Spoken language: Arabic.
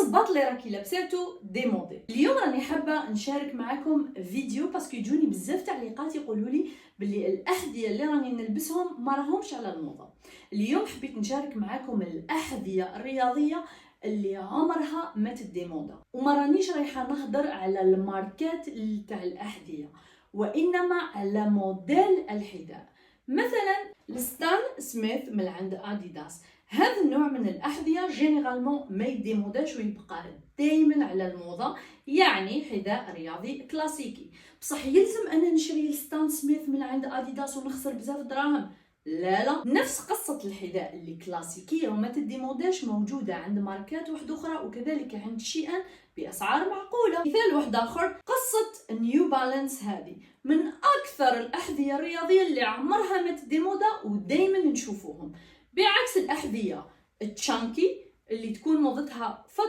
الصباط اللي راكي لابساتو ديمودي. اليوم راني حابه نشارك معكم فيديو باسكو يجوني بزاف تعليقات يقولوا لي باللي الاحذيه اللي راني نلبسهم ما راهمش على الموضه. اليوم حبيت نشارك معكم الاحذيه الرياضيه اللي عمرها ما تديمودا، وما رانيش رايحه نهضر على الماركات تاع الاحذيه وانما على موديل الحذاء. مثلا الستان سميث من عند اديداس، هذا النوع من الاحذيه جينيرالمون ما يديموداش ويبقى دائما على الموضه، يعني حذاء رياضي كلاسيكي. بصح يلزم انا نشري الستان سميث من عند اديداس ونخسر بزاف دراهم؟ لا، نفس قصة الحذاء اللي كلاسيكية وما تديموداش موجودة عند ماركات واحدة أخرى، وكذلك عند شيئا بأسعار معقولة. مثال واحد آخر، قصة نيو بالانس، هذه من أكثر الأحذية الرياضية اللي عمرها ما تديمودا ودايما نشوفوهم، بعكس الأحذية التشانكي اللي تكون موضتها فترة